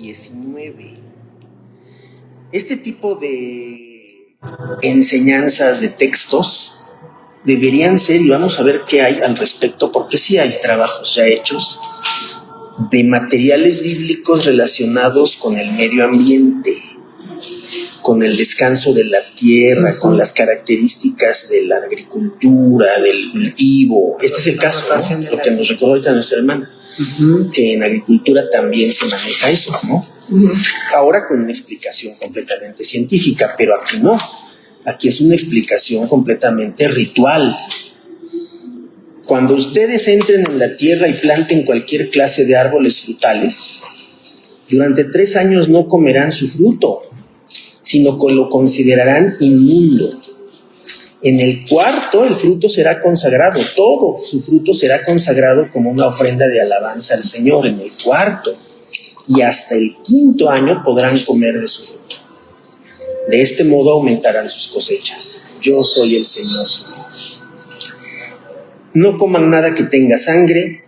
19. Este tipo de enseñanzas de textos deberían ser, y vamos a ver qué hay al respecto, porque sí hay trabajos ya hechos de materiales bíblicos relacionados con el medio ambiente, con el descanso de la tierra, con las características de la agricultura, del cultivo. Este es el caso, ¿no? Lo que nos recordó ahorita nuestra hermana, que en agricultura también se maneja eso, ¿no? Ahora con una explicación completamente científica, pero aquí no. Aquí es una explicación completamente ritual. Cuando ustedes entren en la tierra y planten cualquier clase de árboles frutales, durante 3 años no comerán su fruto, sino que lo considerarán inmundo. En el cuarto el fruto será consagrado, todo su fruto será consagrado como una ofrenda de alabanza al Señor en el cuarto, y hasta el 5.º año podrán comer de su fruto. De este modo aumentarán sus cosechas. Yo soy el Señor su Dios. No coman nada que tenga sangre,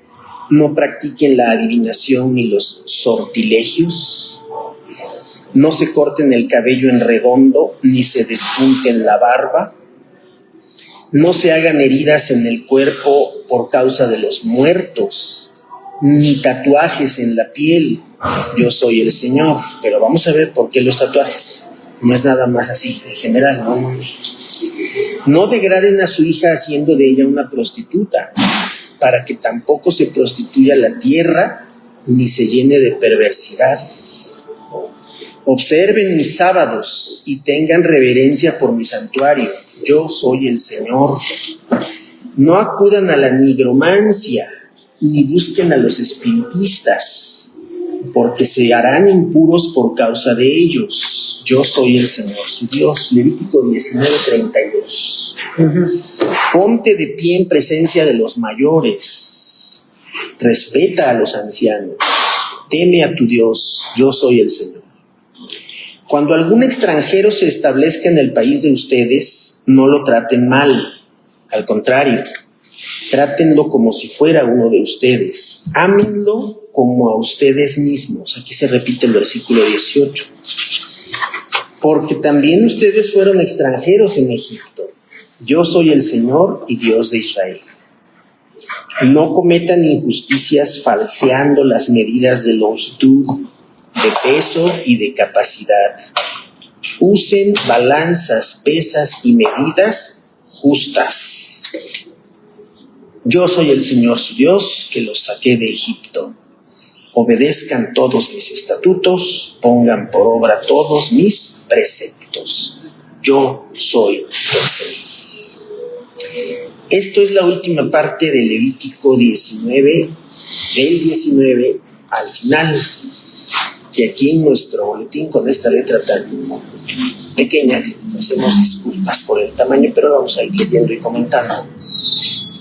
no practiquen la adivinación ni los sortilegios, no se corten el cabello en redondo, ni se despunten la barba, no se hagan heridas en el cuerpo por causa de los muertos, ni tatuajes en la piel. Yo soy el Señor. Pero vamos a ver por qué los tatuajes. No es nada más así, en general, ¿no? No degraden a su hija haciendo de ella una prostituta, para que tampoco se prostituya la tierra, ni se llene de perversidad. Observen mis sábados y tengan reverencia por mi santuario. Yo soy el Señor. No acudan a la nigromancia, ni busquen a los espiritistas, porque se harán impuros por causa de ellos. Yo soy el Señor su Dios. Levítico 19:32. Ponte de pie en presencia de los mayores. Respeta a los ancianos. Teme a tu Dios. Yo soy el Señor. Cuando algún extranjero se establezca en el país de ustedes, no lo traten mal. Al contrario, trátenlo como si fuera uno de ustedes. Ámenlo como a ustedes mismos. Aquí se repite el versículo 18. Porque también ustedes fueron extranjeros en Egipto. Yo soy el Señor y Dios de Israel. No cometan injusticias falseando las medidas de longitud, de peso y de capacidad. Usen balanzas, pesas y medidas justas. Yo soy el Señor su Dios, que los saqué de Egipto. Obedezcan todos mis estatutos, pongan por obra todos mis preceptos. Yo soy el Señor. Esto es la última parte de Levítico 19, del 19 al final. Y aquí en nuestro boletín, con esta letra tan pequeña, que hacemos disculpas por el tamaño, pero vamos a ir leyendo y comentando.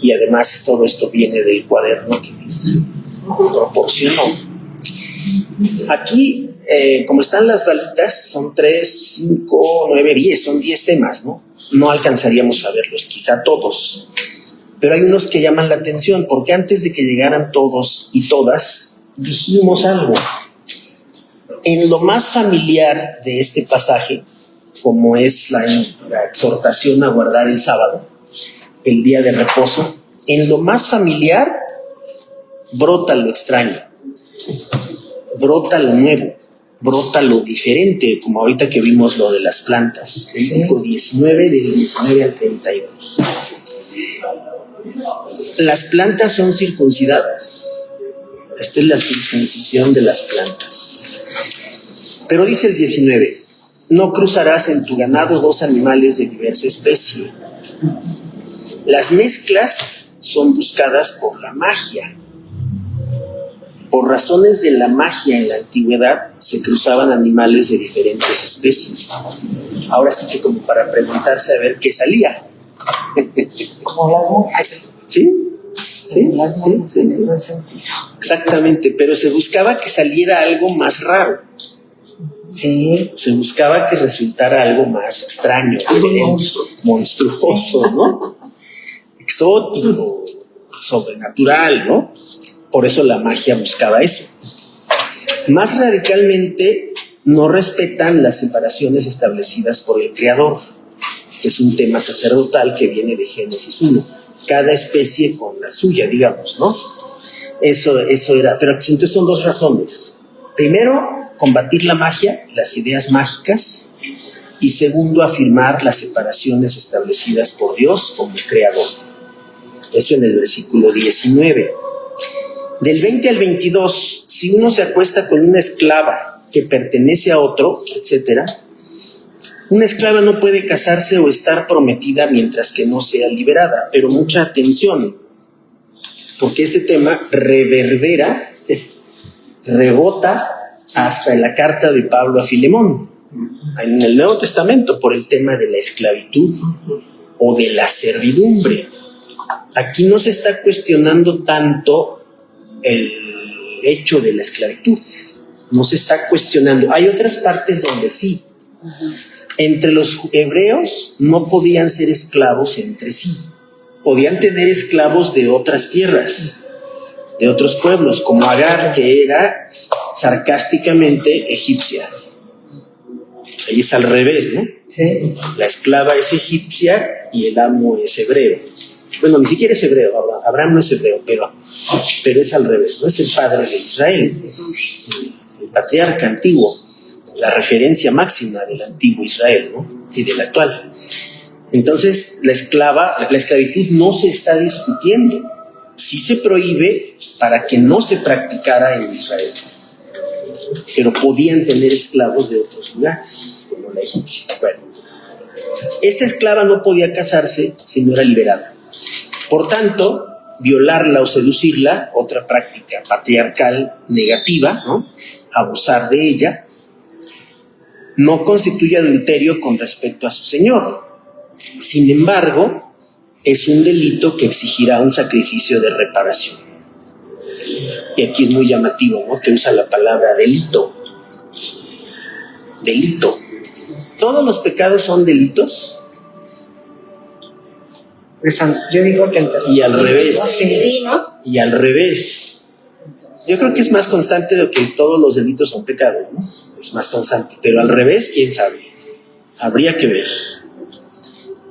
Y además todo esto viene del cuaderno que proporcionó. Aquí, como están las balitas, son 3, 5, 9, 10, son 10 temas, ¿no? No alcanzaríamos a verlos, quizá todos. Pero hay unos que llaman la atención, porque antes de que llegaran todos y todas, dijimos algo. En lo más familiar de este pasaje, como es la exhortación a guardar el sábado, el día de reposo, en lo más familiar brota lo extraño, brota lo nuevo, brota lo diferente, como ahorita que vimos lo de las plantas. Levítico 19, del 19 al 32. Las plantas son circuncidadas. Esta es la circuncisión de las plantas. Pero dice el 19, no cruzarás en tu ganado 2 animales de diversa especie. Las mezclas son buscadas por la magia. Por razones de la magia en la antigüedad se cruzaban animales de diferentes especies. Ahora sí que como para preguntarse a ver qué salía. Como las mujeres. ¿Sí? Exactamente, pero se buscaba que saliera algo más raro. Sí. Se buscaba que resultara algo más extraño, monstruoso, ¿no? Exótico, sobrenatural, ¿no? Por eso la magia buscaba eso. Más radicalmente, no respetan las separaciones establecidas por el Creador, que es un tema sacerdotal que viene de Génesis 1. Cada especie con la suya, digamos, ¿no? Eso era, pero entonces son dos razones. Primero, combatir la magia, las ideas mágicas, y segundo, afirmar las separaciones establecidas por Dios como Creador. Eso en el versículo 19. Del 20 al 22, si uno se acuesta con una esclava que pertenece a otro, etcétera, una esclava no puede casarse o estar prometida mientras que no sea liberada. Pero mucha atención, porque este tema reverbera, rebota hasta en la carta de Pablo a Filemón, en el Nuevo Testamento, por el tema de la esclavitud o de la servidumbre. Aquí no se está cuestionando tanto el hecho de la esclavitud, no se está cuestionando. Hay otras partes donde sí. Entre los hebreos no podían ser esclavos entre sí, podían tener esclavos de otras tierras, de otros pueblos, como Agar, que era sarcásticamente egipcia. Ahí es al revés, ¿no? Sí. La esclava es egipcia y el amo es hebreo. Bueno, ni siquiera es hebreo, Abraham no es hebreo, pero es al revés, ¿no? Es el padre de Israel, el patriarca antiguo, la referencia máxima del antiguo Israel, ¿no? Y del actual. Entonces, la esclavitud no se está discutiendo. Sí se prohíbe para que no se practicara en Israel. Pero podían tener esclavos de otros lugares, como la egipcia. Bueno, esta esclava no podía casarse si no era liberada. Por tanto, violarla o seducirla, otra práctica patriarcal negativa, ¿no? Abusar de ella, no constituye adulterio con respecto a su señor. Sin embargo, es un delito que exigirá un sacrificio de reparación. Y aquí es muy llamativo, ¿no? Que usa la palabra delito. Delito. ¿Todos los pecados son delitos? Yo digo que y al revés. Sí, ¿no? Y al revés. Yo creo que es más constante de que todos los delitos son pecados, ¿no? Es más constante. Pero al revés, quién sabe. Habría que ver.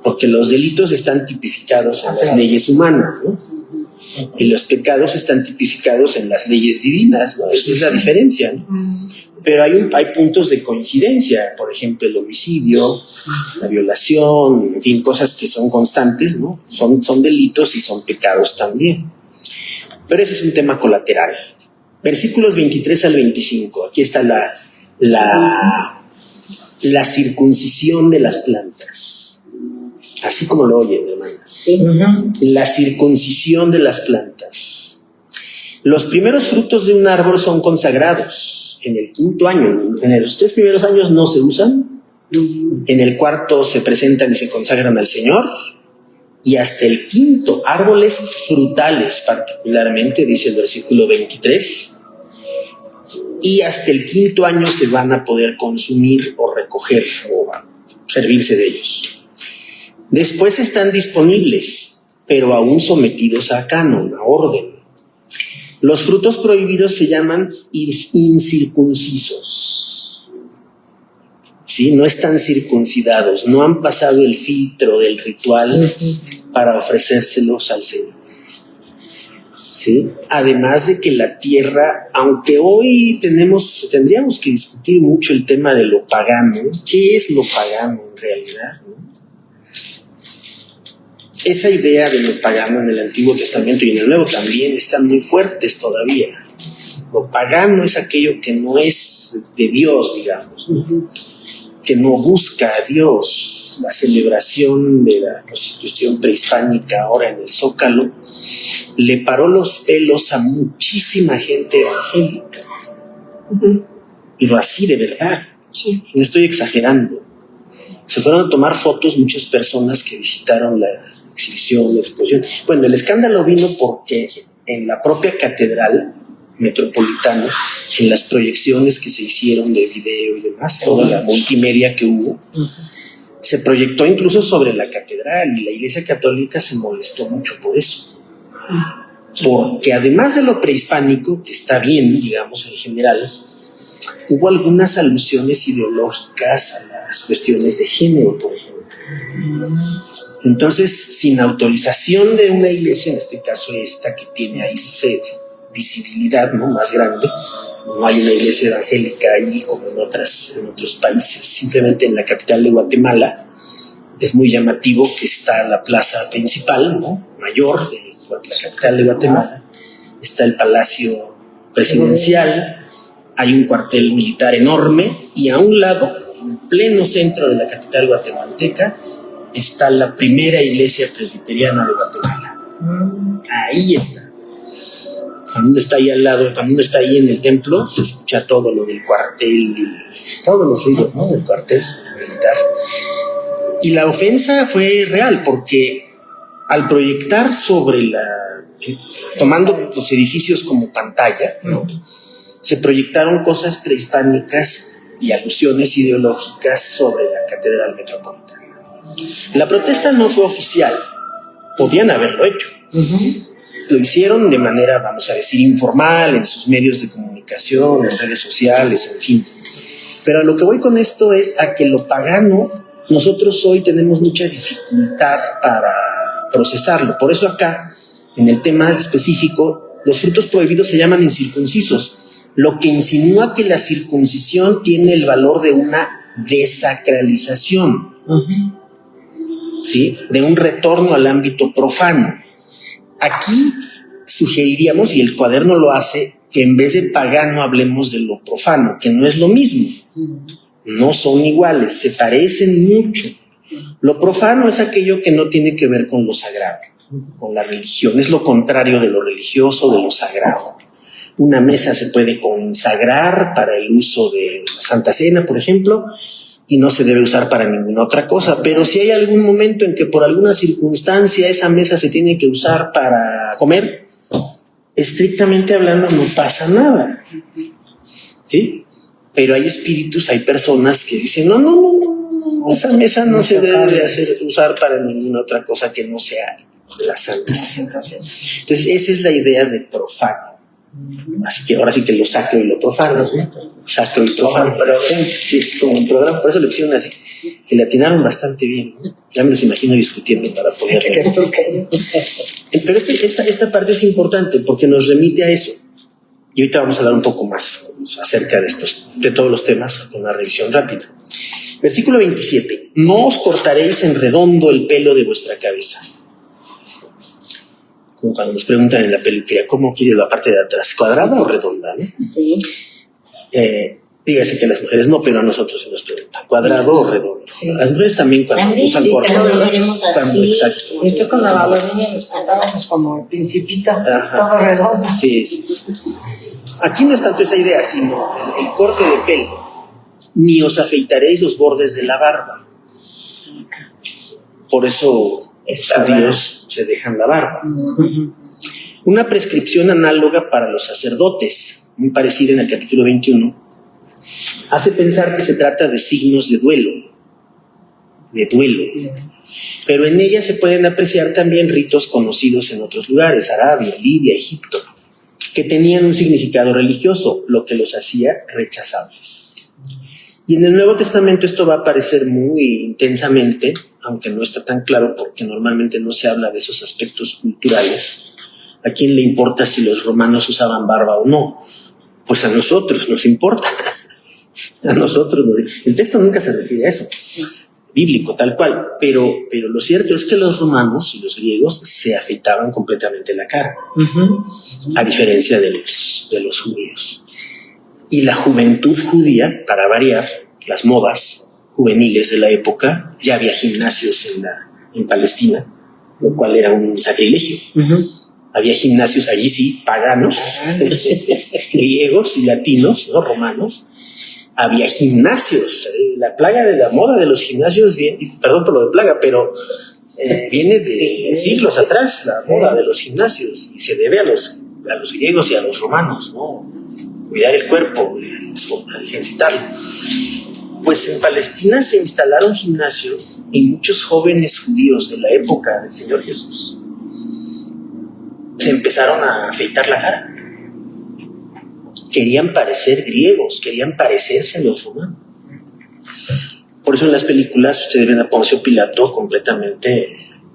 Porque los delitos están tipificados en las leyes humanas, ¿no? Y los pecados están tipificados en las leyes divinas, ¿no? Esa es la diferencia, ¿no? Pero hay puntos de coincidencia, por ejemplo, el homicidio, la violación, en fin, cosas que son constantes, ¿no? Son delitos y son pecados también. Pero ese es un tema colateral. Versículos 23 al 25, aquí está la circuncisión de las plantas. Así como lo oyen, hermanas. Sí. La circuncisión de las plantas. Los primeros frutos de un árbol son consagrados en el 5º año. En los 3 primeros años no se usan. En el 4º se presentan y se consagran al Señor. Y hasta el 5º, árboles frutales particularmente, dice el versículo 23. Y hasta el 5º año se van a poder consumir o recoger o servirse de ellos. Después están disponibles, pero aún sometidos a canon, a orden. Los frutos prohibidos se llaman incircuncisos. ¿Sí? No están circuncidados, no han pasado el filtro del ritual para ofrecérselos al Señor. ¿Sí? Además de que la tierra, aunque hoy tendríamos que discutir mucho el tema de lo pagano, ¿qué es lo pagano en realidad? Esa idea de lo pagano en el Antiguo Testamento y en el Nuevo también están muy fuertes todavía. Lo pagano es aquello que no es de Dios, digamos, ¿no? Que no busca a Dios. La celebración de la Constitución prehispánica ahora en el Zócalo le paró los pelos a muchísima gente evangélica. Pero así de verdad. Sí. No estoy exagerando. Se fueron a tomar fotos muchas personas que visitaron la exhibición, la exposición. Bueno, el escándalo vino porque en la propia catedral metropolitana, en las proyecciones que se hicieron de video y demás, toda la multimedia que hubo, se proyectó incluso sobre la catedral y la Iglesia Católica se molestó mucho por eso. Porque además de lo prehispánico, que está bien, digamos, en general, hubo algunas alusiones ideológicas a las cuestiones de género, por ejemplo. Entonces, sin autorización de una iglesia, en este caso esta que tiene ahí visibilidad, ¿no?, más grande, no hay una iglesia evangélica ahí como en otros países. Simplemente en la capital de Guatemala es muy llamativo que está la plaza principal, ¿no?, mayor de la capital de Guatemala, está el palacio presidencial, hay un cuartel militar enorme y a un lado, en pleno centro de la capital guatemalteca, está la primera iglesia presbiteriana de Guatemala. Ahí está. Cuando uno está ahí al lado, cuando uno está ahí en el templo, se escucha todo lo del cuartel, todos los ruidos, ¿no?, del cuartel militar. Y la ofensa fue real, porque al proyectar tomando los edificios como pantalla, ¿no?, se proyectaron cosas prehispánicas y alusiones ideológicas sobre la Catedral Metropolitana. La protesta no fue oficial, podían haberlo hecho. Lo hicieron de manera, vamos a decir, informal, en sus medios de comunicación, en redes sociales, en fin. Pero a lo que voy con esto es a que lo pagano, nosotros hoy tenemos mucha dificultad para procesarlo. Por eso acá, en el tema específico, los frutos prohibidos se llaman incircuncisos, lo que insinúa que la circuncisión tiene el valor de una desacralización, ¿sí?, de un retorno al ámbito profano. Aquí sugeriríamos, y el cuaderno lo hace, que en vez de pagano hablemos de lo profano, que no es lo mismo, no son iguales, se parecen mucho. Lo profano es aquello que no tiene que ver con lo sagrado, con la religión, es lo contrario de lo religioso, de lo sagrado. Una mesa se puede consagrar para el uso de la Santa Cena, por ejemplo, y no se debe usar para ninguna otra cosa. Pero si hay algún momento en que por alguna circunstancia esa mesa se tiene que usar para comer, estrictamente hablando no pasa nada, ¿sí? Pero hay espíritus, hay personas que dicen, no, esa mesa no se debe de usar para ninguna otra cosa que no sea la Santa Cena. Entonces esa es la idea de profano. Así que ahora sí que lo sacro y lo profano, ¿sí? Sacro y profano. Sí, como un programa, por eso lo hicieron así, que le atinaron bastante bien, ¿no? Ya me los imagino discutiendo para poder. Pero esta parte es importante porque nos remite a eso. Y ahorita vamos a hablar un poco más acerca de todos los temas, con una revisión rápida. Versículo 27. No os cortaréis en redondo el pelo de vuestra cabeza. Como cuando nos preguntan en la peluquería, ¿cómo quiere la parte de atrás? ¿Cuadrada o redonda, no? Sí. Dígase que a las mujeres no, pero a nosotros se nos pregunta, ¿cuadrado o redondo? Sí. Las mujeres también cuando usan corte. También lo veremos así. Exacto. Y yo cuando a los niños nos contábamos como el Principito, todo redondo. Sí. Aquí no es tanto esa idea, sino el corte de pelo. Ni os afeitaréis los bordes de la barba. Por eso los judíos se dejan la barba. Una prescripción análoga para los sacerdotes, muy parecida en el capítulo 21, hace pensar que se trata de signos de duelo. Pero en ella se pueden apreciar también ritos conocidos en otros lugares, Arabia, Libia, Egipto, que tenían un significado religioso, lo que los hacía rechazables. Y en el Nuevo Testamento esto va a aparecer muy intensamente, aunque no está tan claro porque normalmente no se habla de esos aspectos culturales. ¿A quién le importa si los romanos usaban barba o no? Pues a nosotros nos importa. A nosotros el texto nunca se refiere a eso, bíblico tal cual, pero lo cierto es que los romanos y los griegos se afeitaban completamente la cara, a diferencia de los judíos. Y la juventud judía, para variar, las modas juveniles de la época, ya había gimnasios en Palestina, lo cual era un sacrilegio. Había gimnasios allí, sí, paganos, griegos y latinos, ¿no?, romanos. Había gimnasios. La plaga de la moda de los gimnasios, perdón por lo de plaga, pero viene de siglos atrás, la moda de los gimnasios, y se debe a los griegos y a los romanos, ¿no? Cuidar el cuerpo, ejercitarlo. Pues en Palestina se instalaron gimnasios y muchos jóvenes judíos de la época del Señor Jesús se empezaron a afeitar la cara. querían parecer griegos, querían parecerse a los romanos. Por eso en las películas ustedes ven a Poncio Pilato completamente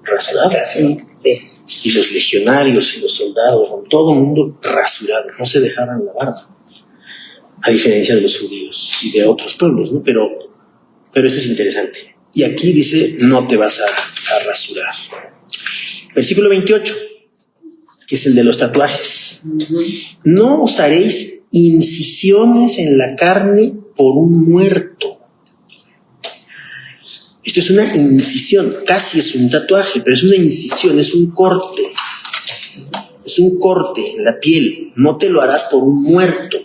rasurado. Sí, sí. Y los legionarios y los soldados, con todo el mundo rasurado, no se dejaban la barba. A diferencia de los judíos y de otros pueblos, ¿no? Pero eso es interesante. Y aquí dice, no te vas a rasurar. Versículo 28, que es el de los tatuajes. No usaréis incisiones en la carne por un muerto. Esto es una incisión, casi es un tatuaje, pero es una incisión, es un corte. Es un corte en la piel. No te lo harás por un muerto,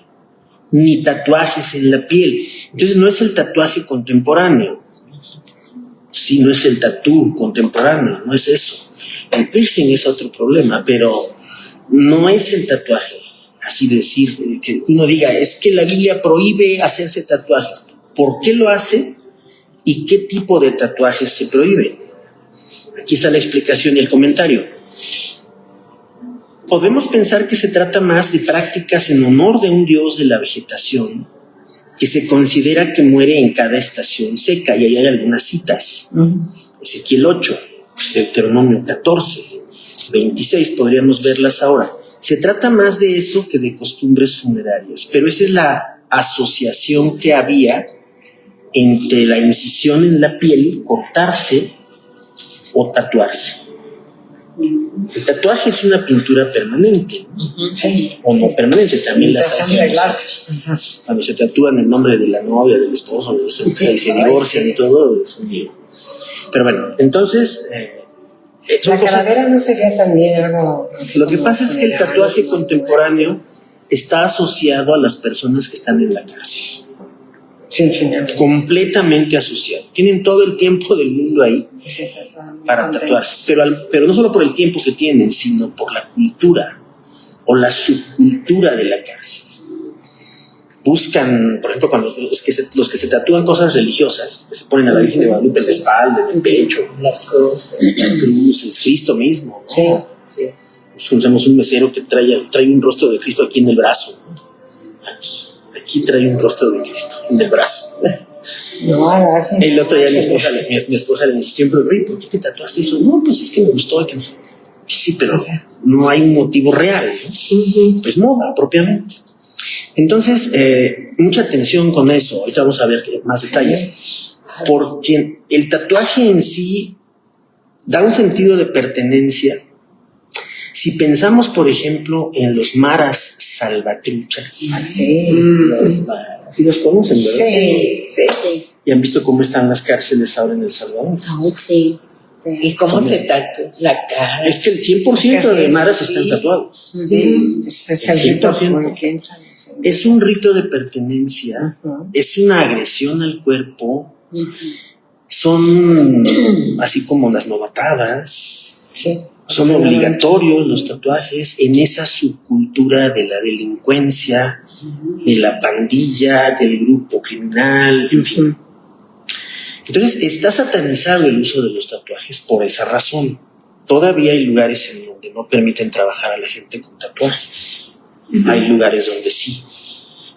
ni tatuajes en la piel. Entonces no es el tatuaje contemporáneo. Sí, no es el tatú contemporáneo, no es eso. El piercing es otro problema, pero no es el tatuaje. Así decir, que uno diga, es que la Biblia prohíbe hacerse tatuajes. ¿Por qué lo hace? ¿Y qué tipo de tatuajes se prohíben? Aquí está la explicación y el comentario. Podemos pensar que se trata más de prácticas en honor de un dios de la vegetación que se considera que muere en cada estación seca, y ahí hay algunas citas. Ezequiel 8, Deuteronomio 14, 26, podríamos verlas ahora. Se trata más de eso que de costumbres funerarias, pero esa es la asociación que había entre la incisión en la piel, cortarse o tatuarse. El tatuaje es una pintura permanente, Sí. o no permanente, también las hacemos. Cuando se tatúan el nombre de la novia, del esposo, y se divorcian y todo, es un lío. Pero bueno, entonces la calavera no sería también algo. Lo que pasa es que el tatuaje contemporáneo está asociado a las personas que están en la cárcel. Sí, completamente asociado. Tienen todo el tiempo del mundo ahí para tatuarse, pero no solo por el tiempo que tienen, sino por la cultura o la subcultura de la cárcel. Buscan, por ejemplo, cuando los que se tatúan cosas religiosas, que se ponen a la Virgen de Guadalupe en la espalda, en el pecho, las cruces, Cristo mismo, ¿no? Sí, sí. Usamos un mesero que trae un rostro de Cristo aquí en el brazo, ¿no? Aquí trae un rostro de Cristo en el brazo. No, el otro día mi esposa le insistió, pero ¿por qué te tatuaste eso? No, pues es que me gustó. Sí, pero no hay un motivo real, ¿no? Es moda propiamente. Entonces, mucha atención con eso. Ahorita vamos a ver más detalles. Porque el tatuaje en sí da un sentido de pertenencia. Si pensamos, por ejemplo, en los maras salvatruchas. Sí. Sí los conocen, ¿verdad? Sí. ¿Y han visto cómo están las cárceles ahora en El Salvador? Sí. ¿Y cómo se tatúa la cara? Es que el 100% de maras están tatuados. Sí, es el 100%. Es un rito de pertenencia, es una agresión al cuerpo, son así como las novatadas. Sí. Son obligatorios los tatuajes en esa subcultura de la delincuencia, de la pandilla, del grupo criminal, en fin. Entonces está satanizado el uso de los tatuajes por esa razón. Todavía hay lugares en donde no permiten trabajar a la gente con tatuajes. Hay lugares donde sí.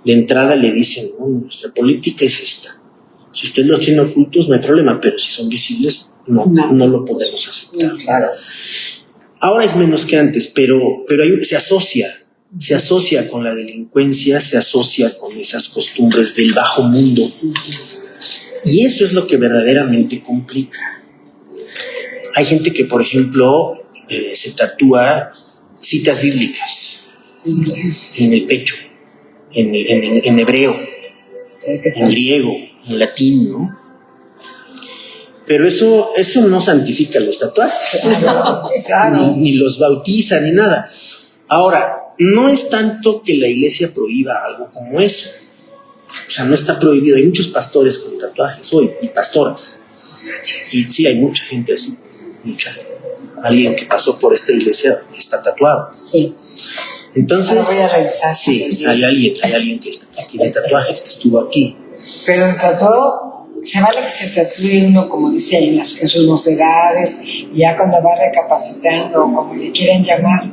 De entrada le dicen, no, nuestra política es esta. Si usted los tiene ocultos no hay problema, pero si son visibles no lo podemos aceptar. Claro. Ahora es menos que antes, pero se asocia con la delincuencia, se asocia con esas costumbres del bajo mundo. Y eso es lo que verdaderamente complica. Hay gente que, por ejemplo, se tatúa citas bíblicas en el pecho, en hebreo, en griego, en latín, ¿no? Pero eso no santifica los tatuajes, claro. ni los bautiza, ni nada. Ahora, no es tanto que la iglesia prohíba algo como eso. O sea, no está prohibido. Hay muchos pastores con tatuajes hoy y pastoras. Sí, hay mucha gente así. Alguien que pasó por esta iglesia está tatuado. Sí. Entonces, voy a revisar. Sí, hay alguien que tiene tatuajes, que estuvo aquí. Pero el tatuado, se vale que se tatúe uno, como dice en sus mocedades, y ya cuando va recapacitando, como le quieran llamar,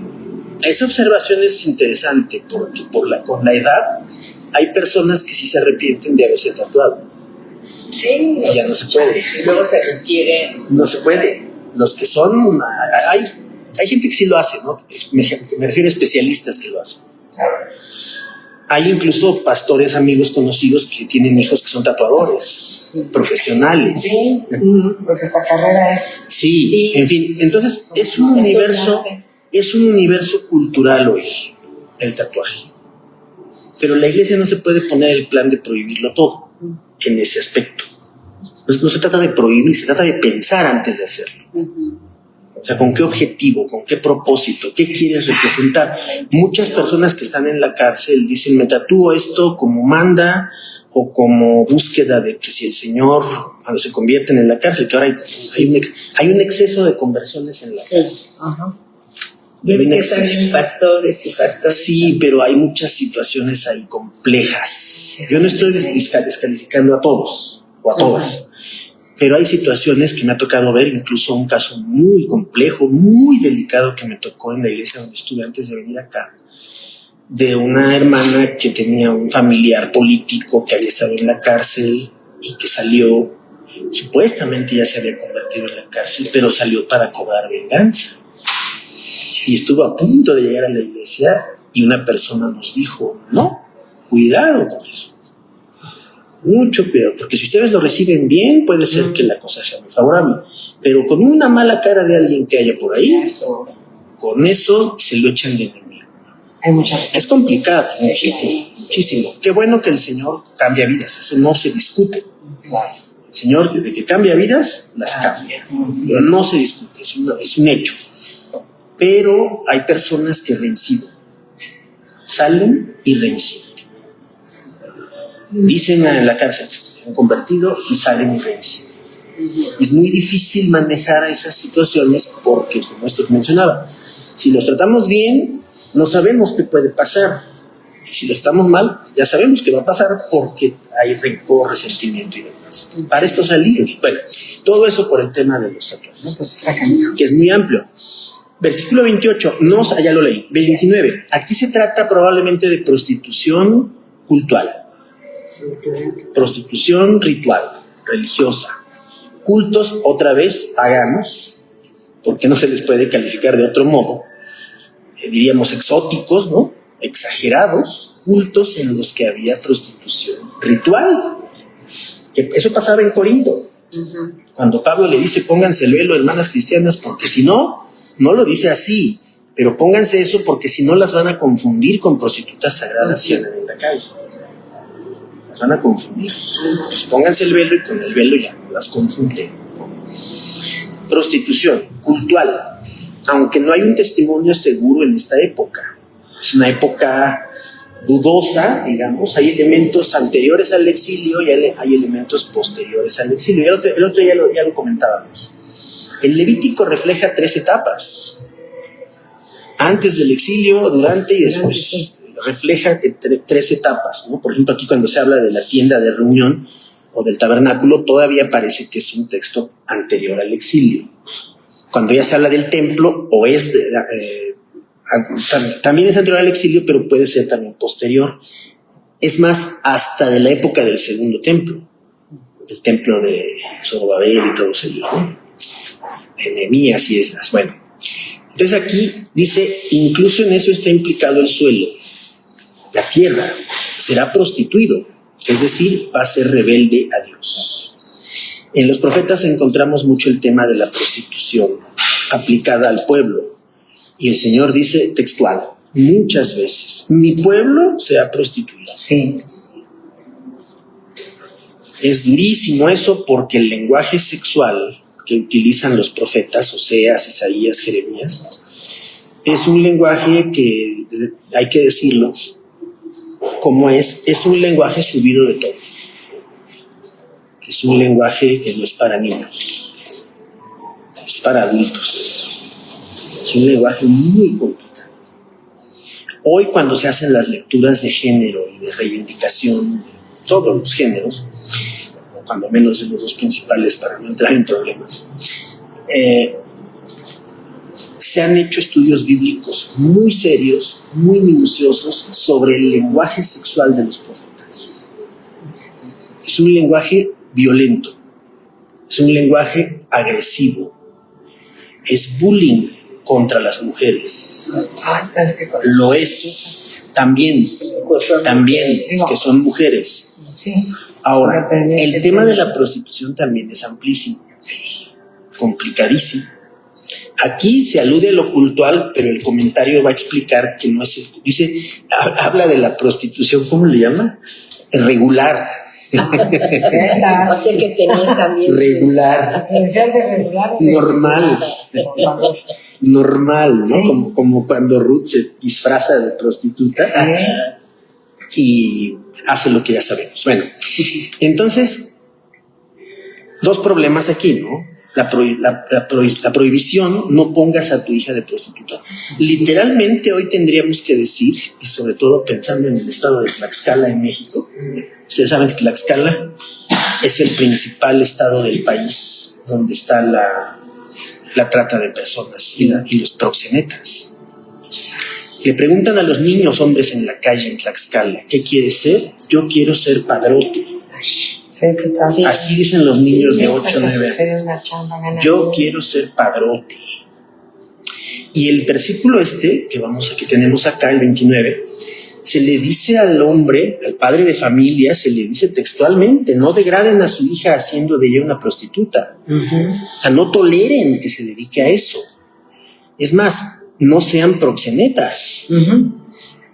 Esa observación es interesante porque con la edad hay personas que sí se arrepienten de haberse tatuado. Sí. Y ya no se puede. Y luego se requiere. No se puede. Los que son... Hay gente que sí lo hace, ¿no? Me refiero a especialistas que lo hacen. Hay incluso pastores, amigos, conocidos que tienen hijos que son tatuadores, sí, profesionales. Sí, porque esta carrera es... Sí, en fin. Entonces, es un universo cultural hoy, el tatuaje. Pero la iglesia no se puede poner el plan de prohibirlo todo en ese aspecto. Pues no se trata de prohibir, se trata de pensar antes de hacerlo. O sea, ¿con qué objetivo? ¿Con qué propósito? ¿Qué quieres representar? Muchas personas que están en la cárcel dicen, me tatúo esto como manda o como búsqueda de que si el Señor cuando se convierten en la cárcel, que ahora hay un exceso de conversiones en la cárcel. Ajá. Deben que salen pastores y pastores. Sí, pero hay muchas situaciones ahí complejas. Yo no estoy descalificando a todos o a todas. Pero hay situaciones que me ha tocado ver, incluso un caso muy complejo, muy delicado que me tocó en la iglesia donde estuve antes de venir acá, de una hermana que tenía un familiar político que había estado en la cárcel y que salió, supuestamente ya se había convertido en la cárcel, pero salió para cobrar venganza. Y estuvo a punto de llegar a la iglesia y una persona nos dijo, no, cuidado con eso. Mucho cuidado, porque si ustedes lo reciben bien, puede ser que la cosa sea muy favorable, pero con una mala cara de alguien que haya por ahí, con eso se lo echan de enemigo. Hay muchas. Es complicado, muchísimo. Qué bueno que el Señor cambia vidas, eso no se discute. El Señor, desde que cambia vidas, las cambia. No se discute, es un hecho. Pero hay personas que reinciden, salen y reinciden. Dicen en la cárcel que se han convertido y salen y reinciden. Es muy difícil manejar esas situaciones porque, como esto que mencionaba, si los tratamos bien, no sabemos qué puede pasar. Y si lo estamos mal, ya sabemos qué va a pasar porque hay rencor, resentimiento y demás. Para esto salí. Bueno, todo eso por el tema de los tatuajes, ¿no? Que es muy amplio. Versículo 28, ya lo leí. 29, aquí se trata probablemente de prostitución cultural. Prostitución ritual, religiosa, cultos otra vez paganos, porque no se les puede calificar de otro modo, diríamos exóticos, ¿no? Exagerados, cultos en los que había prostitución ritual, que eso pasaba en Corinto. Cuando Pablo le dice pónganse el velo, hermanas cristianas, porque si no lo dice así, pero pónganse eso porque si no las van a confundir con prostitutas sagradas y andan en la calle. Las van a confundir. Pues pónganse el velo y con el velo ya las confunden. Prostitución cultural, aunque no hay un testimonio seguro en esta época. Es una época dudosa, digamos. Hay elementos anteriores al exilio y hay elementos posteriores al exilio. El otro ya lo comentábamos. El Levítico refleja 3 etapas. Antes del exilio, durante y después. Refleja 3 etapas, ¿no? Por ejemplo, aquí cuando se habla de la tienda de reunión o del tabernáculo, todavía parece que es un texto anterior al exilio. Cuando ya se habla del templo, o es también es anterior al exilio, pero puede ser también posterior. Es más, hasta de la época del segundo templo, el templo de Zorobabel y todos ellos, ¿no? Nehemías y Esdras. Bueno, entonces aquí dice, incluso en eso está implicado el suelo. La tierra será prostituido, es decir, va a ser rebelde a Dios. En los profetas encontramos mucho el tema de la prostitución aplicada al pueblo. Y el Señor dice textual, muchas veces, mi pueblo se ha prostituido. Sí. Es durísimo eso porque el lenguaje sexual que utilizan los profetas, Oseas, Isaías, Jeremías, es un lenguaje que, hay que decirlo, como es un lenguaje subido de tono. Es un lenguaje que no es para niños, es para adultos. Es un lenguaje muy complicado. Hoy, cuando se hacen las lecturas de género y de reivindicación de todos los géneros, o cuando menos de los 2 principales para no entrar en problemas, se han hecho estudios bíblicos muy serios, muy minuciosos sobre el lenguaje sexual de los profetas. Es un lenguaje violento, es un lenguaje agresivo, es bullying contra las mujeres. Lo es también, que son mujeres. Ahora, el tema de la prostitución también es amplísimo, complicadísimo. Aquí se alude a lo cultural, pero el comentario va a explicar que no es dice, habla de la prostitución, ¿cómo le llama? Regular. O sea que tenía también regular. Normal. Normal, ¿no? Sí. Como cuando Ruth se disfraza de prostituta. Sí. Y hace lo que ya sabemos. Bueno, entonces, dos problemas aquí, ¿no? La prohibición, no pongas a tu hija de prostituta. Literalmente hoy tendríamos que decir, y sobre todo pensando en el estado de Tlaxcala en México, ustedes saben que Tlaxcala es el principal estado del país donde está la trata de personas y los proxenetas. Le preguntan a los niños hombres en la calle en Tlaxcala, ¿qué quieres ser? Yo quiero ser padrote. Sí. Así dicen los niños de 8 o 9 años. Yo quiero ser padrote. Y el versículo que tenemos acá, el 29, se le dice al hombre, al padre de familia, se le dice textualmente, no degraden a su hija haciendo de ella una prostituta. O sea, no toleren que se dedique a eso. Es más, no sean proxenetas.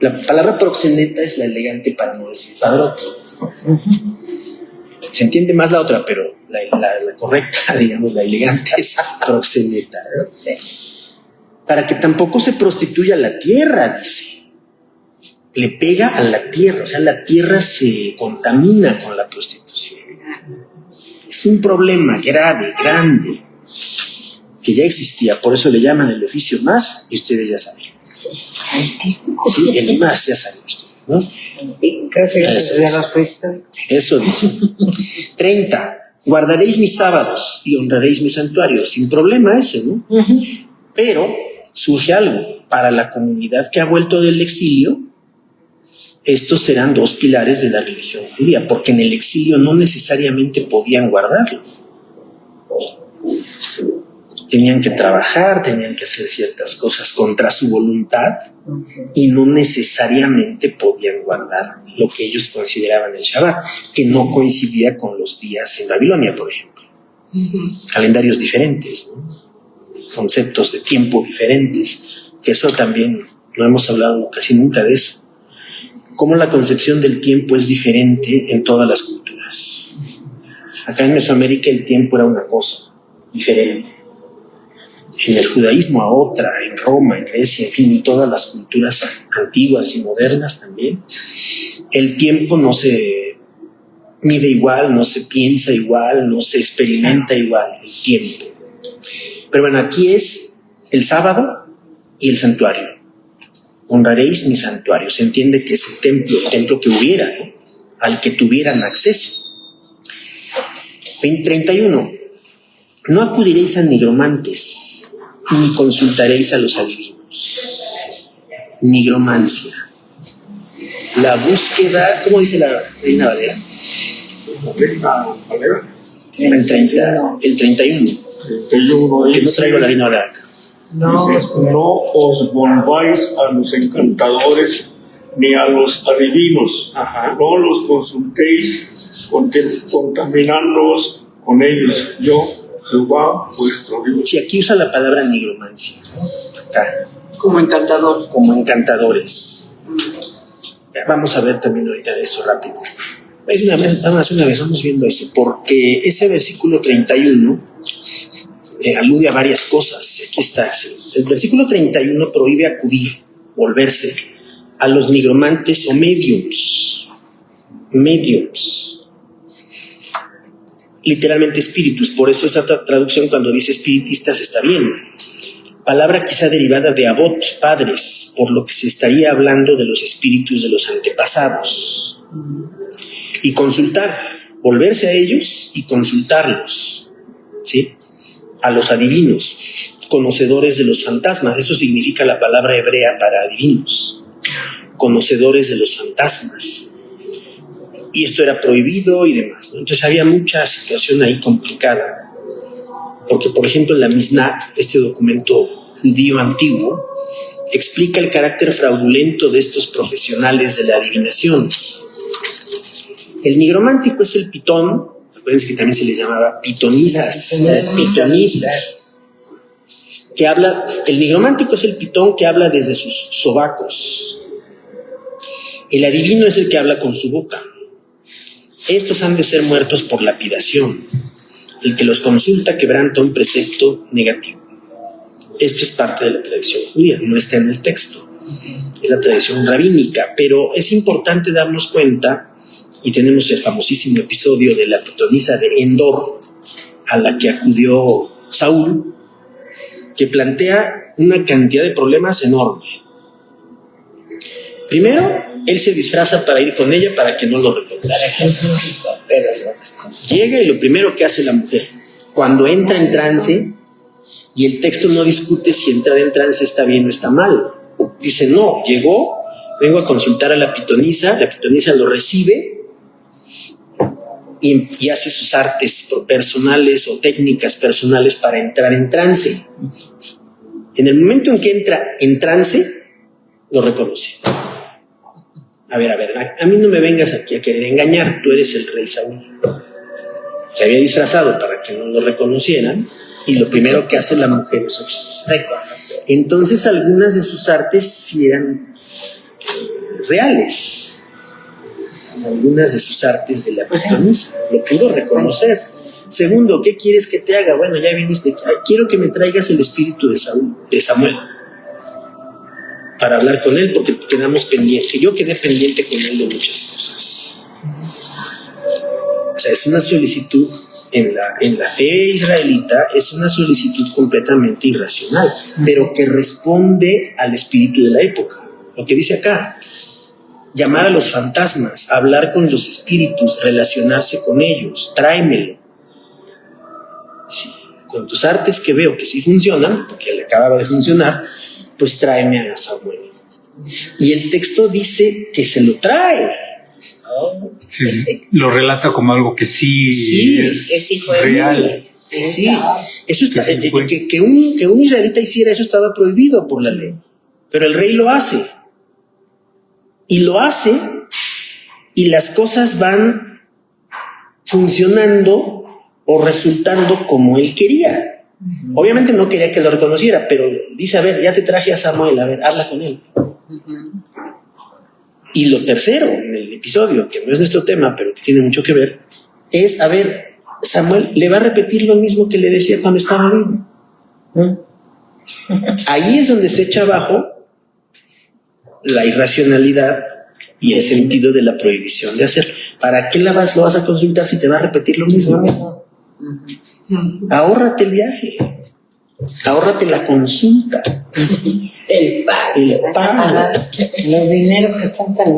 La palabra proxeneta es la elegante para no decir padrote. Se entiende más la otra, pero la correcta, digamos, la elegante es proxeneta. Para que tampoco se prostituya la tierra, dice. Le pega a la tierra, o sea, la tierra se contamina con la prostitución. Es un problema grave, grande, que ya existía, por eso le llaman el oficio más, y ustedes ya saben. Sí, el más, ya saben ustedes, ¿no? Eso dice. 30. Guardaréis mis sábados y honraréis mis santuarios. Sin problema ese, ¿no? Pero surge algo. Para la comunidad que ha vuelto del exilio, estos serán dos pilares de la religión judía, porque en el exilio no necesariamente podían guardarlo. Tenían que trabajar, tenían que hacer ciertas cosas contra su voluntad y no necesariamente podían guardar lo que ellos consideraban el Shabbat, que no coincidía con los días en Babilonia, por ejemplo. Calendarios diferentes, ¿no? Conceptos de tiempo diferentes, que eso también no hemos hablado casi nunca de eso. Cómo la concepción del tiempo es diferente en todas las culturas. Acá en Mesoamérica el tiempo era una cosa diferente. En el judaísmo a otra, en Roma, en Grecia, en fin, en todas las culturas antiguas y modernas también, el tiempo no se mide igual, no se piensa igual, no se experimenta igual, el tiempo. Pero bueno, aquí es el sábado y el santuario. Honraréis mi santuario. Se entiende que es el templo que hubiera, ¿no? Al que tuvieran acceso. 31. No acudiréis a nigromantes, ni consultaréis a los adivinos. Nigromancia. La búsqueda, ¿cómo dice la Reina Valera? El 31. El 31. Que no traigo la Reina Valera acá. No os volváis a los encantadores ni a los adivinos. No los consultéis, contaminándoos con ellos. Yo, Jehová, vuestro Dios. Si aquí usa la palabra nigromancia, acá. Como encantador. Como encantadores. Vamos a ver también ahorita eso rápido. Una vez vamos viendo eso, porque ese versículo 31 alude a varias cosas. Aquí está. El versículo 31 prohíbe acudir, volverse a los nigromantes o mediums. Literalmente espíritus. Por eso esta traducción, cuando dice espiritistas, está bien. Palabra quizá derivada de abot, padres, por lo que se estaría hablando de los espíritus de los antepasados. Y consultar, volverse a ellos y consultarlos, ¿sí? A los adivinos. conocedores de los fantasmas. Eso significa la palabra hebrea para adivinos, conocedores de los fantasmas. Y esto era prohibido y demás, ¿no? Entonces había mucha situación ahí complicada. Porque, por ejemplo, en la Mishnah, este documento judío antiguo, explica el carácter fraudulento de estos profesionales de la adivinación. El nigromántico es el pitón, acuérdense que también se les llamaba pitonizas, que habla, el nigromántico es el pitón que habla desde sus sobacos. El adivino es el que habla con su boca. Estos han de ser muertos por lapidación. El que los consulta quebranta un precepto negativo. Esto es parte de la tradición judía, no está en el texto. Es la tradición rabínica, pero es importante darnos cuenta, y tenemos el famosísimo episodio de la pitonisa de Endor, a la que acudió Saúl, que plantea una cantidad de problemas enorme. Primero, él se disfraza para ir con ella para que no lo reconozca. Llega y lo primero que hace la mujer, cuando entra en trance, y el texto no discute si entrar en trance está bien o está mal. Dice, no, llegó, vengo a consultar a la pitonisa lo recibe y hace sus artes personales o técnicas personales para entrar en trance. En el momento en que entra en trance, lo reconoce. A ver, a mí no me vengas aquí a querer engañar, tú eres el rey Saúl. Se había disfrazado para que no lo reconocieran y lo primero que hace la mujer es reconocer. Entonces algunas de sus artes sí eran reales. Algunas de sus artes de la pitonisa lo pudo reconocer. Segundo, ¿qué quieres que te haga? Bueno, ya viniste, quiero que me traigas el espíritu de Samuel para hablar con él, porque quedamos pendientes. Yo quedé pendiente con él de muchas cosas. O sea, es una solicitud en la fe israelita, es una solicitud completamente irracional, pero que responde al espíritu de la época. Lo que dice acá, llamar a los fantasmas, hablar con los espíritus, relacionarse con ellos, tráemelo. Sí, con tus artes que veo que sí funcionan, porque le acababa de funcionar, pues tráeme a Samuel. Y el texto dice que se lo trae. Sí, lo relata como algo que sí es real. Sí, eso está, que un israelita hiciera eso estaba prohibido por la ley, pero el rey lo hace. Y lo hace y las cosas van funcionando o resultando como él quería. Obviamente no quería que lo reconociera, pero dice, a ver, ya te traje a Samuel, a ver, habla con él. Y lo tercero en el episodio, que no es nuestro tema, pero que tiene mucho que ver, es, a ver, Samuel le va a repetir lo mismo que le decía cuando estaba vivo. Ahí es donde se echa abajo la irracionalidad y el sentido de la prohibición de hacer. ¿Para qué lo vas a consultar si te va a repetir lo mismo? Ahórrate el viaje, ahórrate la consulta, el pago, los dineros que están tan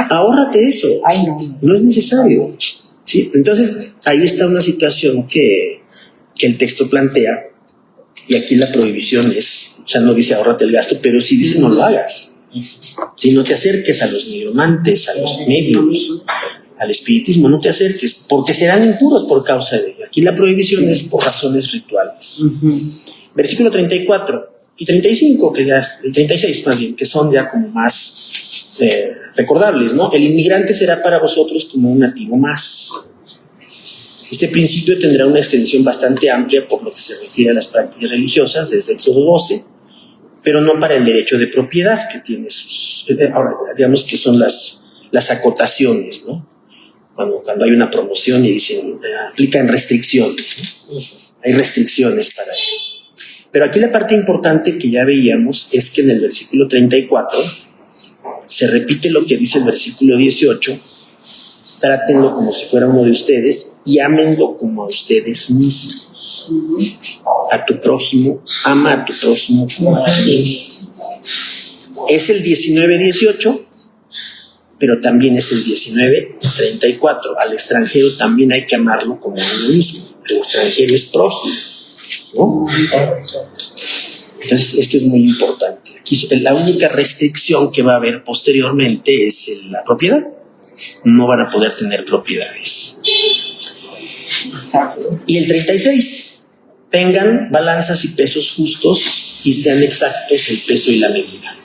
ahórrate eso. Ay, no es necesario. ¿Sí? Entonces ahí está una situación que el texto plantea, y aquí la prohibición es, o sea, no dice ahórrate el gasto, pero sí dice no lo hagas. Si no te acerques a los nigromantes, a los medios, al espiritismo, no te acerques, porque serán impuros por causa de ello. Aquí la prohibición es por razones rituales. Versículo 34 y 35, que ya el 36 más bien, que son ya como más recordables, ¿no? El inmigrante será para vosotros como un nativo más. Este principio tendrá una extensión bastante amplia por lo que se refiere a las prácticas religiosas desde Éxodo 12, pero no para el derecho de propiedad, que tiene sus, ahora digamos que son las acotaciones, ¿no? Cuando hay una promoción y dicen, aplican restricciones, ¿no? Hay restricciones para eso. Pero aquí la parte importante que ya veíamos es que en el versículo 34 se repite lo que dice el versículo 18, trátenlo como si fuera uno de ustedes y ámenlo como a ustedes mismos. A tu prójimo, ama a tu prójimo como a ti mismo. Es el 19:18, pero también es el 19:34. Al extranjero también hay que amarlo como a uno mismo. El extranjero es prójimo. ¿no? Entonces, esto es muy importante. Aquí la única restricción que va a haber posteriormente es la propiedad. No van a poder tener propiedades. Y el 36, tengan balanzas y pesos justos y sean exactos el peso y la medida.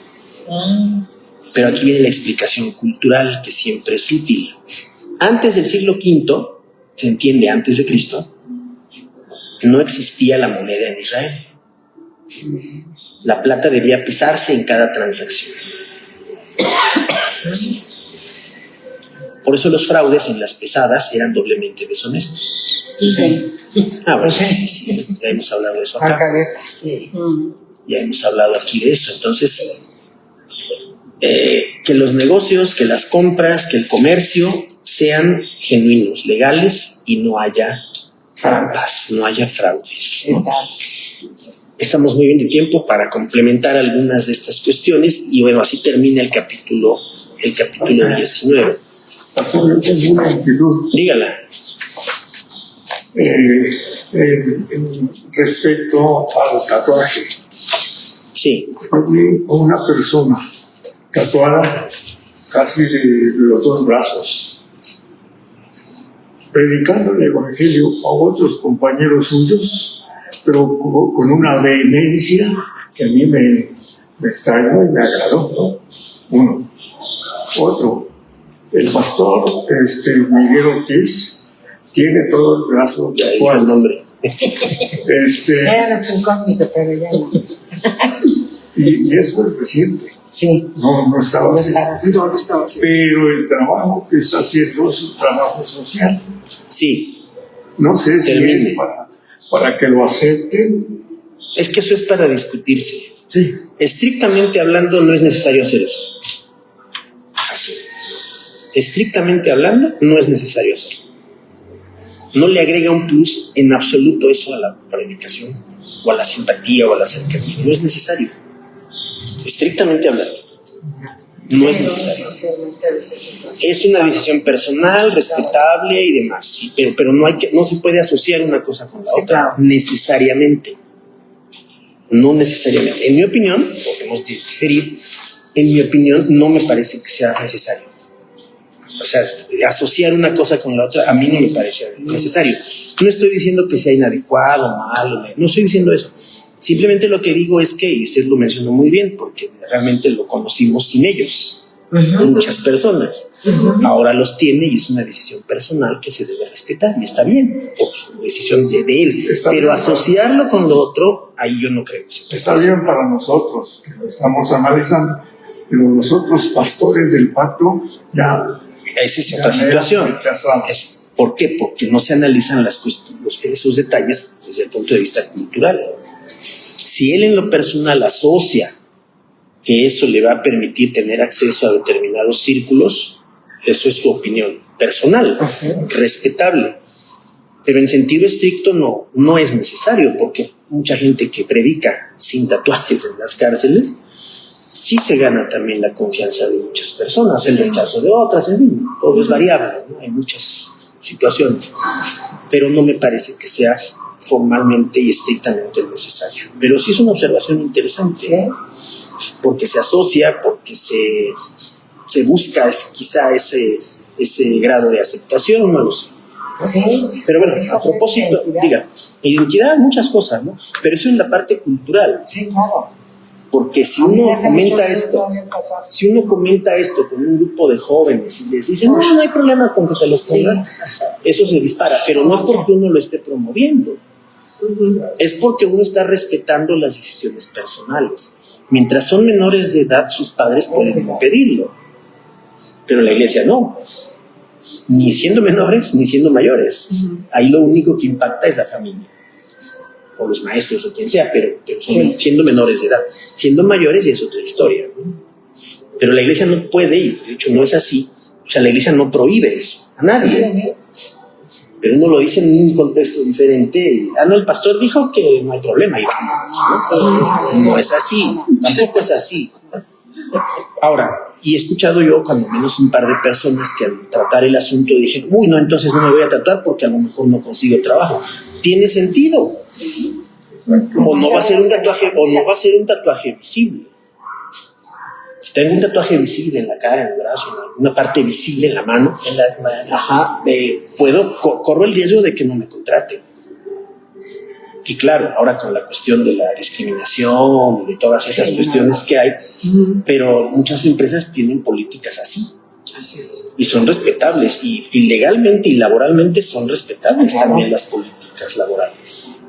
Pero aquí viene la explicación cultural que siempre es útil. Antes del siglo V, se entiende antes de Cristo, no existía la moneda en Israel. La plata debía pesarse en cada transacción. Así. Por eso los fraudes en las pesadas eran doblemente deshonestos. Sí. Bueno, sí. Ya hemos hablado de eso acá. Sí. Ya hemos hablado aquí de eso. Entonces, que los negocios, que las compras, que el comercio sean genuinos, legales y no haya trampas, no haya fraudes, ¿no? Estamos muy bien de tiempo para complementar algunas de estas cuestiones y bueno, así termina el capítulo 19. Yo tengo una inquietud. Dígala. Respecto al tatuaje. Sí. Yo vi a una persona tatuada casi de los 2 brazos, predicando el evangelio a otros compañeros suyos, pero con una vehemencia que a mí me extrañó y me agradó, ¿no? Uno. Otro, el pastor Miguel Ortiz tiene todo el brazo tatuado. El nombre. Era nuestro incógnito, pero ya no. Y eso es reciente. Sí. No estaba así. No estaba así. Pero el trabajo que está haciendo es un trabajo social. Sí. No sé si Termine. es para que lo acepten. Es que eso es para discutirse. Sí. Estrictamente hablando, no es necesario hacer eso. Así. Estrictamente hablando, no es necesario hacerlo. No le agrega un plus en absoluto eso a la predicación, o a la simpatía, o a la cercanía. No es necesario. Estrictamente hablando, no es necesario. Es una decisión personal, respetable y demás, sí, pero no se puede asociar una cosa con la otra necesariamente. No necesariamente. En mi opinión, podemos diferir, en mi opinión no me parece que sea necesario. O sea, asociar una cosa con la otra a mí no me parece necesario. No estoy diciendo que sea inadecuado, malo, no estoy diciendo eso. Simplemente lo que digo es que, y usted lo mencionó muy bien, porque realmente lo conocimos sin ellos, muchas personas. Ahora los tiene y es una decisión personal que se debe respetar y está bien, por decisión de él. Pero asociarlo con lo otro, ahí yo no creo que se pueda. Está bien para nosotros, que lo estamos analizando, pero nosotros, pastores del pacto, ya... Esa es otra situación. ¿Por qué? Porque no se analizan las cuestiones, esos detalles desde el punto de vista cultural. Si él en lo personal asocia que eso le va a permitir tener acceso a determinados círculos, eso es su opinión personal, respetable. Pero en sentido estricto no es necesario, porque mucha gente que predica sin tatuajes en las cárceles sí se gana también la confianza de muchas personas, el rechazo de otras, en fin, todo es variable, ¿no? Hay muchas situaciones, pero no me parece que sea formalmente y estrictamente necesario. Pero sí es una observación interesante, porque se asocia, porque se busca quizá ese grado de aceptación, no lo sé. Pero bueno, a propósito, diga, identidad, muchas cosas, ¿no? Pero eso es la parte cultural. Sí, claro. Porque si uno comenta esto con un grupo de jóvenes y les dicen, no hay problema con que te los pongan, eso se dispara, pero no es porque uno lo esté promoviendo, es porque uno está respetando las decisiones personales. Mientras son menores de edad, sus padres pueden impedirlo, pero la iglesia no, ni siendo menores ni siendo mayores. Ahí lo único que impacta es la familia o los maestros o quien sea, pero siendo menores de edad. Siendo mayores ya es otra historia, ¿no? Pero la iglesia no puede, y de hecho no es así. O sea, la iglesia no prohíbe eso a nadie, pero uno lo dice en un contexto diferente. No, el pastor dijo que no hay problema, y vamos, ¿no? No es así, tampoco es así. Ahora, y he escuchado yo cuando menos un par de personas que al tratar el asunto dijeron, no, entonces no me voy a tatuar porque a lo mejor no consigo trabajo. Tiene sentido. O no va a ser un tatuaje, o no va a ser un tatuaje visible. Si tengo un tatuaje visible en la cara, en el brazo, en una parte visible en la mano, En las manos. corro el riesgo de que no me contraten. Y claro, ahora con la cuestión de la discriminación y de todas esas cuestiones que hay, pero muchas empresas tienen políticas así. Así es. Y son respetables, y legalmente y laboralmente son respetables también las políticas laborales.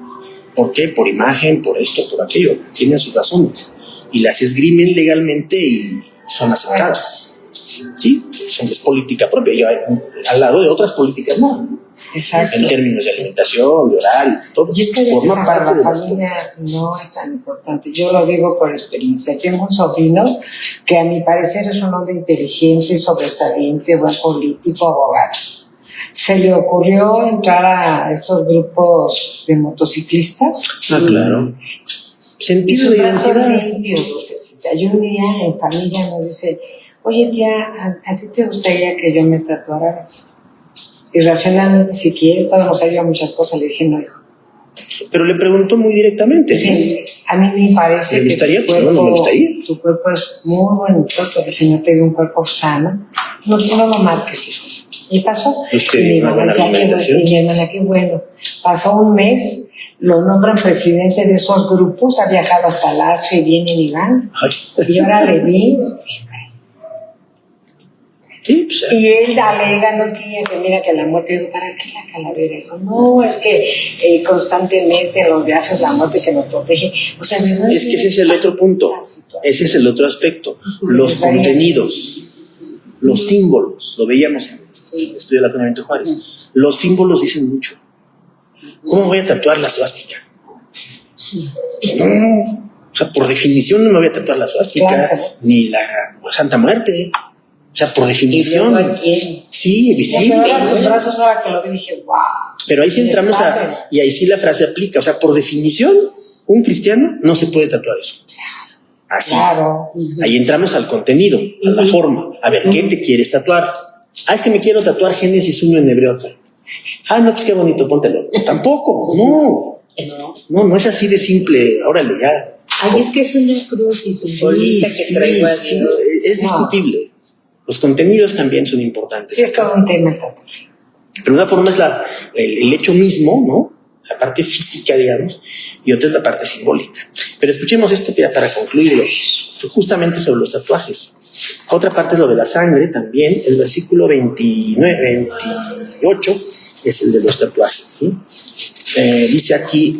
¿Por qué? Por imagen, por esto, por aquello. Tienen sus razones. Y las esgrimen legalmente y son aceptadas. ¿Sí? Es política propia. Y al lado de otras políticas no. Exacto. En términos de alimentación, de horario, todo. Y es que a veces forma parte de la las familia no es tan importante. Yo lo digo por experiencia. Tengo un sobrino que a mi parecer es un hombre inteligente, sobresaliente, buen político, abogado. Se le ocurrió entrar a estos grupos de motociclistas. Ah, claro. Y Sentido su de brazo identidad. limpio, Lucecita. Y un día en familia nos dice, oye tía, ¿a ti te gustaría que yo me tatuara? Y racionalmente, si quiere, todavía no sabía muchas cosas, le dije, no, hijo. Pero le preguntó muy directamente. Sí, a mí me parece ¿Le gustaría? que Pues no me gustaría. tu cuerpo es muy bonito, que el Señor te dio un cuerpo sano. No lo marques, hijo. Y pasó. Usted, Y mi una mamá buena decía, alimentación. y mi hermana, qué bueno. Pasó un mes, lo nombran presidente de esos grupos, ha viajado hasta Alaska y vienen y van. Ay. Y ahora le vi. Sí, pues, Y él alega, no tía, que mira que la muerte, digo, ¿para qué la calavera? Dijo, no, es que constantemente en los viajes la muerte que nos protege. O sea, no es que ese es el otro punto. Ese es el otro aspecto. Los contenidos, los símbolos, lo veíamos en el estudio de la Clemente Juárez. Los símbolos dicen mucho. ¿Cómo voy a tatuar la suástica? No, o sea, por definición no me voy a tatuar la suástica, Claro. ni la Santa Muerte. O sea, por definición. ¿Y luego a quién? Sí, visible. Ahora sus brazos, ahora que lo vi, dije, wow. Pero ahí sí entramos y ahí sí la frase aplica. O sea, por definición, un cristiano no se puede tatuar eso. Así. Claro. Ahí entramos al contenido, a la forma. A ver, ¿qué te quieres tatuar? Ah, es que me quiero tatuar Génesis 1 en hebreo. Ah, no, pues qué bonito, póntelo. Tampoco, no es así de simple. Órale, ya. Ay, es que es una cruz y simboliza que traigo a Dios. Es discutible. Los contenidos también son importantes. Sí, es todo un tema el tatuaje. Pero una forma es el hecho mismo, ¿no? La parte física, digamos, y otra es la parte simbólica. Pero escuchemos esto ya para concluirlo, justamente sobre los tatuajes. Otra parte es lo de la sangre también. El versículo 28 es el de los tatuajes, ¿sí? Dice aquí,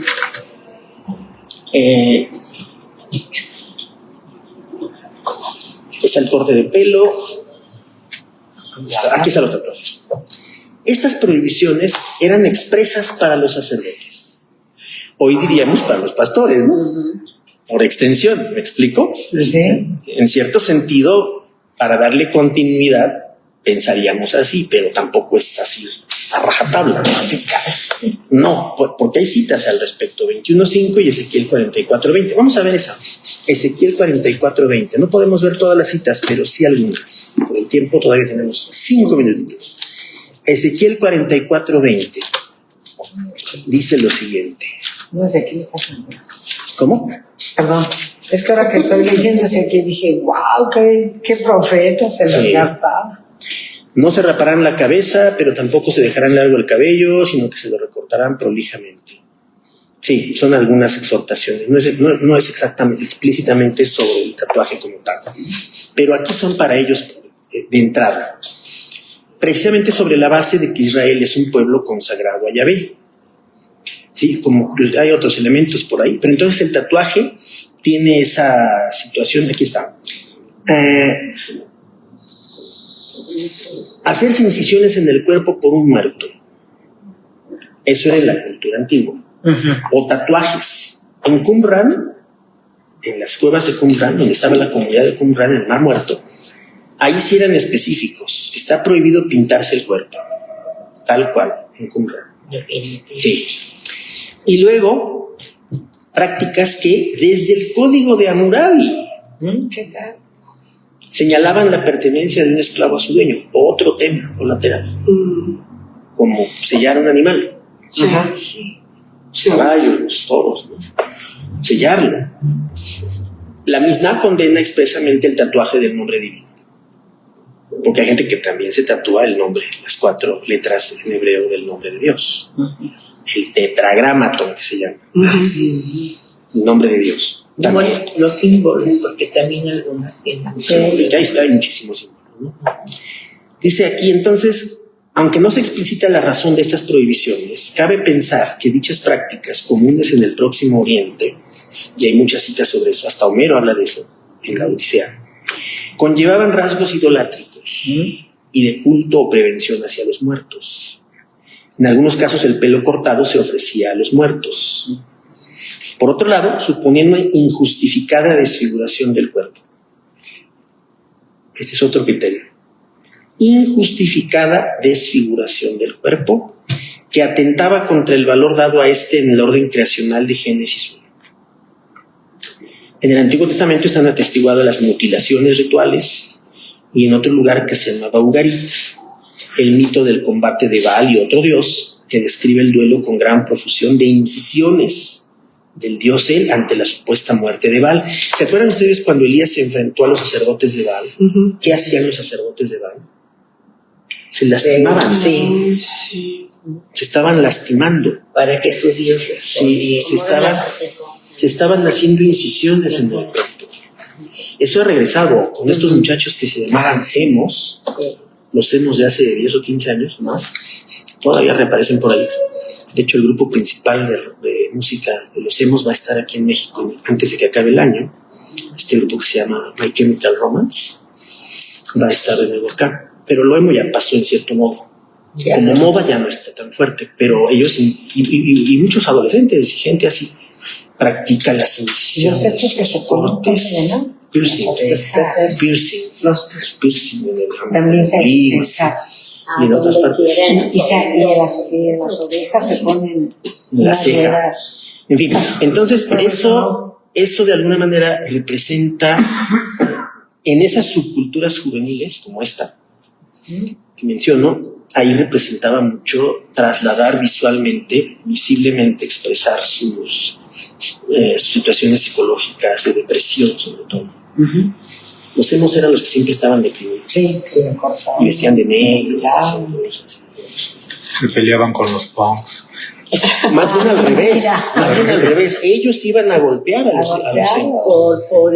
está el corte de pelo. Aquí están los tatuajes. Estas prohibiciones eran expresas para los sacerdotes. Hoy diríamos para los pastores, ¿no? Por extensión, ¿me explico? Sí. En cierto sentido, para darle continuidad, pensaríamos así, pero tampoco es así a rajatabla. No, porque hay citas al respecto, 21.5 y Ezequiel 44.20. Vamos a ver esa. Ezequiel 44.20. No podemos ver todas las citas, pero sí algunas. Por el tiempo todavía tenemos 5 minutitos. Ezequiel 44.20 dice lo siguiente. No sé, aquí está. ¿Cómo? Perdón. Es que ahora que estoy leyendo aquí dije, wow, qué profeta se lo gastaba. No se raparán la cabeza, pero tampoco se dejarán largo el cabello, sino que se lo recortarán prolijamente. Sí, son algunas exhortaciones. No es exactamente, explícitamente sobre el tatuaje como tal. Pero aquí son para ellos de entrada. Precisamente sobre la base de que Israel es un pueblo consagrado a Yahvé. Sí, como hay otros elementos por ahí. Pero entonces el tatuaje tiene esa situación de aquí está. Hacerse incisiones en el cuerpo por un muerto. Eso era en la cultura antigua. O tatuajes. En Qumran, en las cuevas de Qumran, donde estaba la comunidad de Qumran, en el Mar Muerto, ahí sí eran específicos. Está prohibido pintarse el cuerpo. Tal cual, en Qumran. Sí. Y luego, prácticas que desde el código de Hammurabi ¿Qué tal? señalaban la pertenencia de un esclavo a su dueño. Otro tema colateral. Como sellar un animal. Ajá. Caballos, toros, ¿no? sellarlo. La Mishnah condena expresamente el tatuaje del nombre divino, porque hay gente que también se tatúa el nombre, las 4 letras en hebreo del nombre de Dios, el tetragramaton que se llama, el nombre de Dios. Bueno, los símbolos, porque también algunas tienen. Sí, ya está, hay muchísimos símbolos, ¿no? Dice aquí, entonces, aunque no se explicita la razón de estas prohibiciones, cabe pensar que dichas prácticas comunes en el Próximo Oriente, y hay muchas citas sobre eso, hasta Homero habla de eso en la Odisea, conllevaban rasgos idolátricos y de culto o prevención hacia los muertos. En algunos casos el pelo cortado se ofrecía a los muertos. Por otro lado, suponían una injustificada desfiguración del cuerpo. Este es otro criterio. Injustificada desfiguración del cuerpo que atentaba contra el valor dado a este en el orden creacional de Génesis 1. En el Antiguo Testamento están atestiguadas las mutilaciones rituales y en otro lugar que se llamaba Ugarit, el mito del combate de Baal y otro dios que describe el duelo con gran profusión de incisiones del dios El ante la supuesta muerte de Baal. ¿Se acuerdan ustedes cuando Elías se enfrentó a los sacerdotes de Baal? ¿Qué hacían los sacerdotes de Baal? Se lastimaban. Sí. Se estaban lastimando. Para que sus dioses. Sí, se estaban haciendo incisiones en el cuerpo. Eso ha regresado con estos muchachos que se llamaban emos. Sí. Los emos de hace 10 o 15 años más. Todavía reaparecen por ahí. De hecho, el grupo principal de música de los emos va a estar aquí en México antes de que acabe el año. Este grupo que se llama My Chemical Romance va a estar de nuevo acá. Pero lo emo ya pasó en cierto modo. Como moda ya no está tan fuerte, pero ellos y muchos adolescentes y gente así practican las incisiones, los cortes, piercing, los piercing en el también se y en otras partes. Y en las orejas se ponen la ceja. En fin, entonces eso de alguna manera representa en esas subculturas juveniles como esta que menciono, ahí representaba mucho trasladar visualmente, visiblemente expresar sus situaciones psicológicas de depresión sobre todo. Los emos eran los que siempre estaban deprimidos. Sí, y vestían de negro. Se peleaban con los punks. Más bien al revés. Ellos iban a golpear a los emos. Por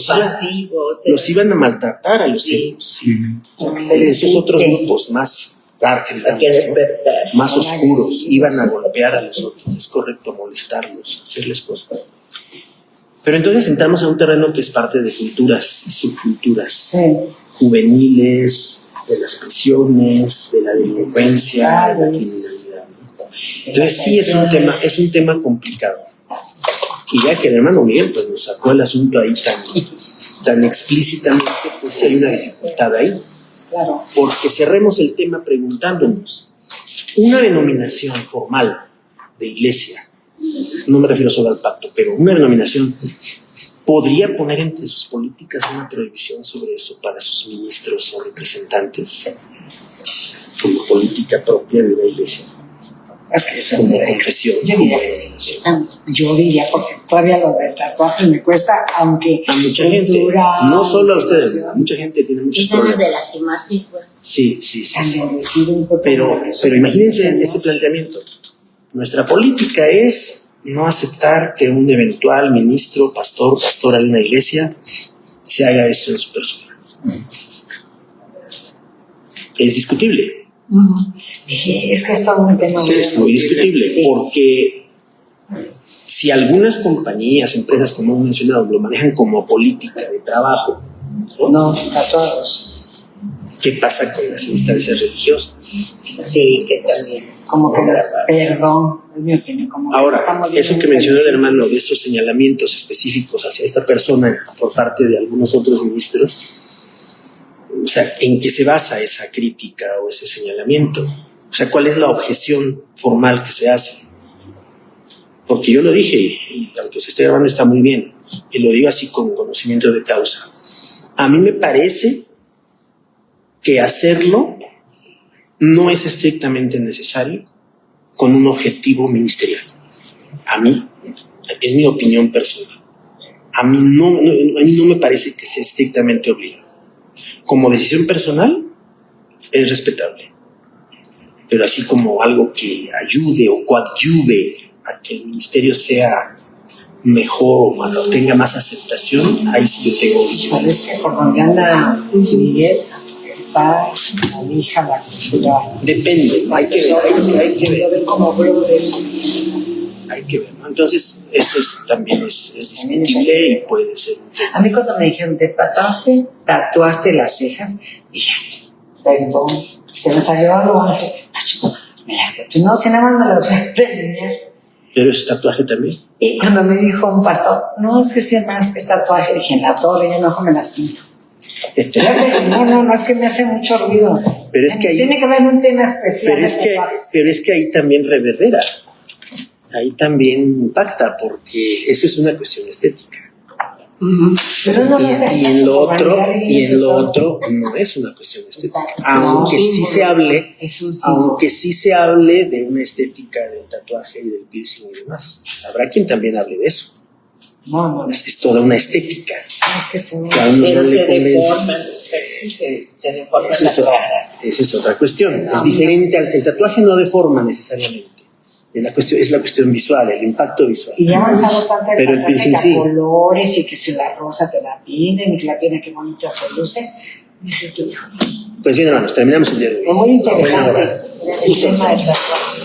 pasivos. Los iban a maltratar a los emos. Sí. Esos otros grupos más dark, más oscuros, iban a golpear a los otros. Es correcto, molestarlos, hacerles cosas. Pero entonces entramos a un terreno que es parte de culturas y subculturas juveniles, de las prisiones, de la delincuencia, de la criminalidad. Entonces sí es un tema complicado. Y ya que el hermano Miguel pues nos sacó el asunto ahí tan explícitamente, pues sí hay una dificultad ahí. Claro. Porque cerremos el tema preguntándonos, una denominación formal de iglesia, no me refiero solo al pacto, pero una denominación podría poner entre sus políticas una prohibición sobre eso para sus ministros o representantes como política propia de una iglesia. Es que eso como confesión. Yo diría, porque todavía lo del tatuaje me cuesta, aunque a mucha gente, no solo a ustedes, a mucha gente tiene muchos problemas. De lastimarse, pues. Sí. Pero imagínense ese planteamiento. Nuestra política es no aceptar que un eventual ministro, pastora de una iglesia se haga eso en su persona. Es discutible. Es que es todo un tema es muy discutible, porque si algunas compañías, empresas, como hemos mencionado, lo manejan como política de trabajo, no a todos. ¿Qué pasa con las instancias religiosas? Sí, que también. Como que perdón, es mi opinión. Ahora, eso que mencionó el hermano de estos señalamientos específicos hacia esta persona por parte de algunos otros ministros, o sea, ¿en qué se basa esa crítica o ese señalamiento? O sea, ¿cuál es la objeción formal que se hace? Porque yo lo dije, y aunque se esté grabando está muy bien, y lo digo así con conocimiento de causa. A mí me parece que hacerlo no es estrictamente necesario con un objetivo ministerial. A mí es mi opinión personal. A mí no me parece que sea estrictamente obligado. Como decisión personal, es respetable. Pero así como algo que ayude o coadyuve a que el ministerio sea mejor o tenga más aceptación, ahí sí yo tengo mis dudas. Parece que por donde anda Miguel está la hija, la cultura. Depende, hay que ver. Lo ven como brothers. Hay que ver, ¿no? Entonces, eso también es discutible y puede ser. A mí cuando me dijeron, ¿te tatuaste las cejas? Dije, perdón, se me salió algo antes. Me las tatué. No, si nada más me las voy a delinear. Pero es tatuaje también. Y cuando me dijo un pastor, no, es que sí, hermano, es que es tatuaje, dije, en la torre, yo mejor me las pinto. No, es que me hace mucho ruido. Pero es que ahí, tiene que haber un tema especial. Pero es que ahí también reverbera. Ahí también impacta, porque eso es una cuestión estética. Pero no y en lo otro no es una cuestión estética. Exacto. Aunque No, sí se hable de una estética del tatuaje y del piercing y demás. Habrá quien también hable de eso. No. Es toda una estética. Es que pero se deforman, se deforman la cara. Esa es otra cuestión. Es diferente. El tatuaje no deforma necesariamente. Es la cuestión visual, el impacto visual. Y ya ha avanzado tanto pero el piercing sí. Colores y que si la rosa te la piden y que la piel qué bonita se luce. Dices tú, hijo. Pues bien, hermanos, terminamos el día de hoy. Es muy interesante el tema del tatuaje.